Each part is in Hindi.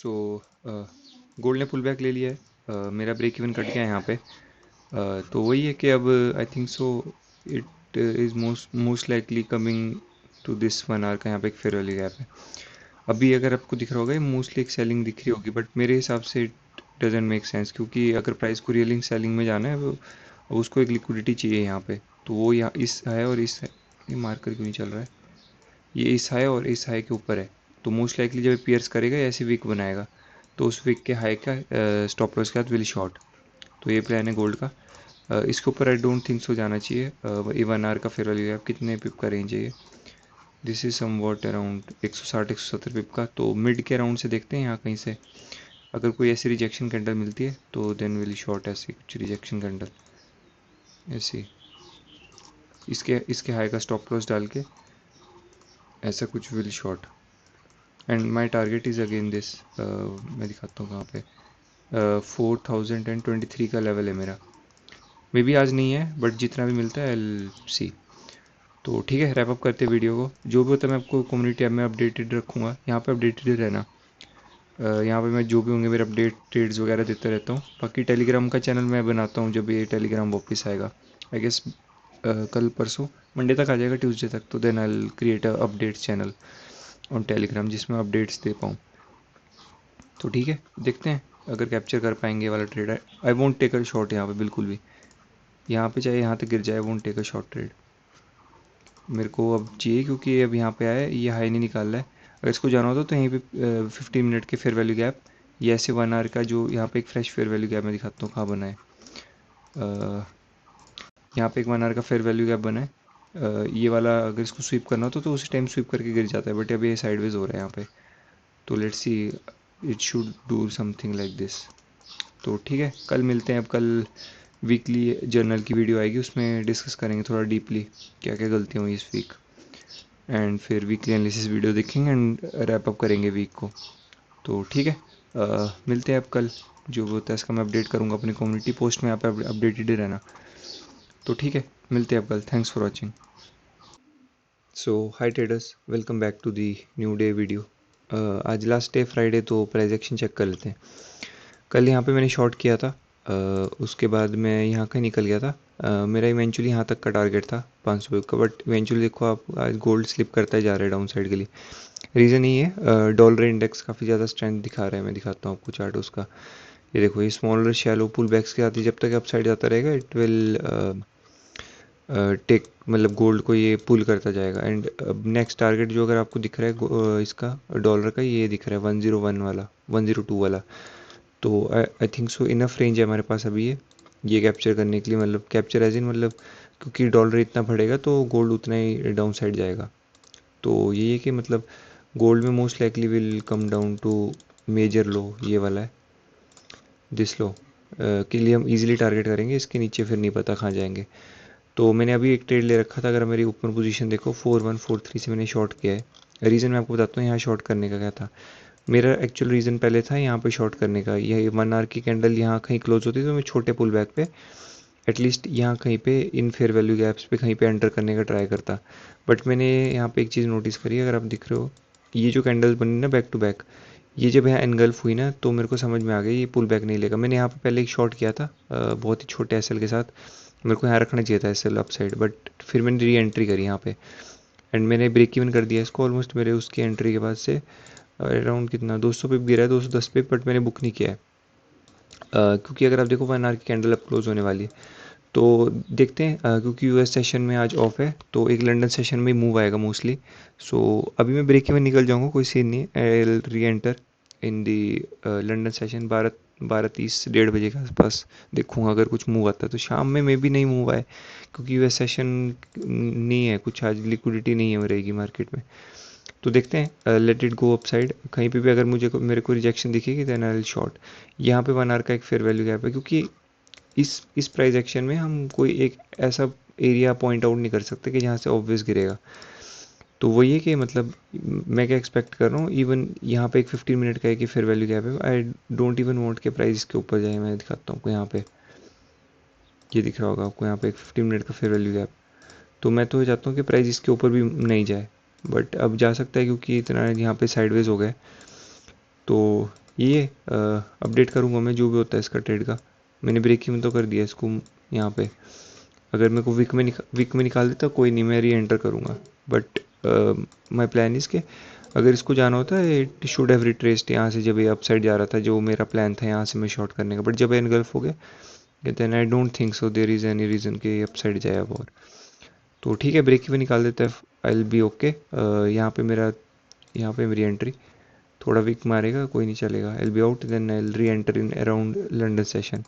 सो गोल्ड ने पुल बैक ले लिया है। मेरा ब्रेक इवन कट गया है यहाँ पे। तो वही है कि अब I think so it is most likely coming to this 1 hour का यहाँ पे एक फेयर वैल्यू गैप है। अभी अगर आपको दिख रहा होगा, ये मोस्टली एक सेलिंग दिख रही होगी, बट मेरे हिसाब से इट डजेंट मेक सेंस, क्योंकि अगर प्राइस को रियलिंग सेलिंग में जाना है अब उसको एक लिक्विडिटी चाहिए यहाँ पे। तो वो यहाँ इस है और इस है, ये मार्कर क्यों नहीं चल रहा है, ये इस हाई और इस हाई के ऊपर है। तो मोस्ट लाइकली जब पियर्स करेगा ऐसी वीक बनाएगा, तो उस वीक के हाई का स्टॉप लॉस के साथ विल शॉर्ट। तो ये प्लान है गोल्ड का। इसके ऊपर आई डोंट थिंक सो जाना चाहिए। ये 1 आवर का फेयर वैल्यू गैप कितने पिप का रेंज है ये, this is somewhat around 160-170 pip का। तो मिड के अराउंड से देखते हैं यहाँ कहीं से, अगर कोई ऐसी रिजेक्शन कैंडल मिलती है तो देन विल शॉर्ट ऐसी कुछ रिजेक्शन कैंडल ऐसी, इसके इसके हाई का स्टॉप लॉस डाल के ऐसा कुछ will short. And my target is again this, मैं दिखाता हूँ कहाँ पे, 4023 का लेवल है मेरा। मे बी आज नहीं है, बट जितना भी मिलता है एल सी। तो ठीक है, रैप अप करते हैं वीडियो को। जो भी होता है मैं आपको कम्युनिटी ऐप में अपडेटेड रखूँगा, यहाँ पे अपडेटेड ही रहना। यहाँ पे मैं जो भी होंगे मेरे अपडेट ट्रेड्स वगैरह देते रहता हूँ। बाकी टेलीग्राम का चैनल मैं बनाता हूँ जब ये टेलीग्राम वापस आएगा, आई गेस कल परसों मंडे तक आ जाएगा, ट्यूसडे तक। तो then I create a update channel on Telegram जिसमें अपडेट्स दे पाऊँ। तो ठीक है, देखते हैं अगर कैप्चर कर पाएंगे वाला ट्रेड है। I won't take a short यहाँ पे बिल्कुल भी, यहाँ पे चाहे यहाँ तक गिर जाए, won't take a short trade. मेरे को अब चाहिए क्योंकि अब यहाँ पे आया, ये हाई नहीं निकाल रहा है। अगर इसको जाना होता तो यहीं पे 15 मिनट के फेयर वैल्यू गैप, ये ऐसे 1 आवर का जो यहाँ पे एक फ्रेश फेयर वैल्यू गैप मैं दिखाता हूँ कहाँ बना है। यहाँ पे एक 1 आवर का फेयर वैल्यू गैप बना है। ये वाला अगर इसको स्वीप करना होता तो उसी टाइम स्वीप करके गिर जाता है, बट अभी ये साइडवेज हो रहा है यहाँ पे। तो let's see, it should do something like this. तो ठीक है, कल मिलते हैं। अब कल वीकली जर्नल की वीडियो आएगी, उसमें डिस्कस करेंगे थोड़ा डीपली क्या क्या गलतियाँ हुई इस वीक, एंड फिर वीकली एनालिसिस वीडियो देखेंगे एंड रैप अप करेंगे वीक को। तो ठीक है, मिलते हैं अब कल। जो भी होता है इसका मैं अपडेट करूँगा अपनी कम्युनिटी पोस्ट में, यहाँ पे अपडेटेड ही रहना। तो ठीक है, मिलते हैं अब कल। Thanks for watching. So hi traders, welcome back to the new day video. आज लास्ट डे फ्राइडे, तो प्राइस एक्शन चेक कर लेते हैं। कल यहाँ पे मैंने शॉर्ट किया था, उसके बाद मैं यहाँ का निकल गया था। मेरा इवेंचुअली यहाँ तक का टारगेट था 500 का, बट इवेंचुअली देखो आप आज गोल्ड स्लिप करता ही जा रहा है डाउन साइड के लिए। रीज़न ये है, डॉलर इंडेक्स काफ़ी ज़्यादा स्ट्रेंथ दिखा रहा है। मैं दिखाता हूँ आपको चार्ट उसका। ये देखो, ये स्मॉलर शैलो पुल बैक्स के आती है, जब तक अप साइड जाता रहेगा इट विल टेक, मतलब गोल्ड को ये पुल करता जाएगा। एंड नेक्स्ट टारगेट जो अगर आपको दिख रहा है इसका डॉलर का, ये दिख रहा है 101 वाला, 102 वाला। तो आई थिंक सो इनफ रेंज है हमारे पास अभी ये कैप्चर करने के लिए, मतलब कैप्चर एज इन, मतलब क्योंकि डॉलर इतना बढ़ेगा तो गोल्ड उतना ही डाउन साइड जाएगा। तो ये है कि मतलब गोल्ड में most likely will come down to major लो, ये वाला है दिस लो, के लिए हम इजीली टारगेट करेंगे। इसके नीचे फिर नहीं पता कहाँ जाएंगे। तो मैंने अभी एक ट्रेड ले रखा था, अगर मेरी ऊपर पोजीशन देखो 4143 से मैंने शॉर्ट किया है। रीज़न मैं आपको बताता हूँ यहाँ शॉर्ट करने का क्या था। मेरा एक्चुअल रीज़न पहले था यहाँ पे शॉर्ट करने का, यह 1 आवर की कैंडल यहाँ कहीं क्लोज होती तो मैं छोटे पुल बैक पे एटलीस्ट यहाँ कहीं पे इन फेयर वैल्यू गैप्स पे कहीं पे एंटर करने का ट्राई करता। बट मैंने यहाँ पे एक चीज़ नोटिस करी, अगर आप दिख रहे हो, ये जो कैंडल्स बनी ना बैक टू बैक, ये जब यहाँ एनगल्फ हुई ना तो मेरे को समझ में आ गई ये पुल बैक नहीं लेगा। मैंने यहाँ पे पहले एक शॉट किया था बहुत ही छोटे एसएल के साथ, मेरे को यहाँ रखना चाहिए था एसएल अप साइड, बट फिर मैंने री एंट्री करी यहाँ पे एंड मैंने ब्रेक इवन कर दिया इसको ऑलमोस्ट। मेरे उसकी एंट्री के बाद से अराउंड कितना 200 पिप गिरा है, 210 पिप, बट मैंने बुक नहीं किया है। क्योंकि अगर आप देखो 1 आवर की कैंडल अब क्लोज होने वाली है, तो देखते हैं। क्योंकि यूएस सेशन में आज ऑफ है, तो एक लंदन सेशन में मूव आएगा मोस्टली। सो अभी मैं ब्रेक में निकल जाऊंगा, कोई सीन नहीं है। आई will re-enter in the London session 12:30 1:30 के आसपास देखूंगा। अगर कुछ मूव आता है तो शाम में मे भी नहीं मूव आए, क्योंकि यूएस सेशन नहीं है कुछ आज, लिक्विडिटी नहीं है रहेगी मार्केट में। तो देखते हैं, लेट इट गो अपसाइड। कहीं पे भी अगर मेरे को रिजेक्शन दिखेगी देन आई विल शॉर्ट। यहाँ पे 1 आवर का एक फेयर वैल्यू गैप है, क्योंकि इस प्राइस एक्शन में हम कोई एक ऐसा एरिया पॉइंट आउट नहीं कर सकते कि जहाँ से ऑब्वियस गिरेगा। तो वही है कि मतलब मैं क्या एक्सपेक्ट कर रहा हूँ, इवन यहाँ पे एक 15 मिनट का एक फेयर वैल्यू गैप है। आई डोंट इवन वांट के प्राइस इसके ऊपर जाए। मैं दिखाता हूँ आपको, यहाँ पे ये दिख रहा होगा आपको, यहाँ पे एक 15 मिनट का फेयर वैल्यू गैप। तो मैं तो ये चाहता हूँ कि प्राइस इसके ऊपर भी नहीं जाए, बट अब जा सकता है क्योंकि इतना यहाँ पे साइडवेज हो गया। तो ये अपडेट करूँगा मैं जो भी होता है इसका ट्रेड का। मैंने ब्रेक इवन तो कर दिया इसको यहाँ पे। अगर मेरे को वीक में निकाल देता कोई नहीं, मैं री एंटर करूँगा। बट माई प्लान इज के अगर इसको जाना होता है इट शुड हैव रिट्रेस्ड यहाँ से, जब ये अपसाइड जा रहा था जो मेरा प्लान था यहाँ से मैं शॉर्ट करने का, बट जब एनगल्फ हो गया then I don't think so there is any reason कि अपसाइड जाए अब और। तो ठीक है, ब्रेक इवन निकाल देता है, आई विल बी ओके। यहाँ पे मेरी एंट्री थोड़ा वीक मारेगा कोई नहीं चलेगा, I will be out then I will re-enter in around London session.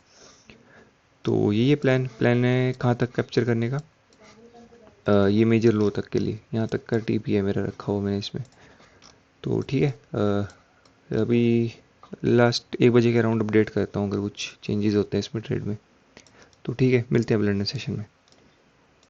तो यही प्लान है कहाँ तक कैप्चर करने का। ये मेजर लो तक के लिए, यहाँ तक का टीपी है मेरा रखा हुआ मैंने इसमें। तो ठीक है, अभी लास्ट 1 बजे के अराउंड अपडेट करता हूँ अगर कुछ चेंजेस होते हैं इसमें ट्रेड में। तो ठीक है, मिलते हैं अब लंडन सेशन में।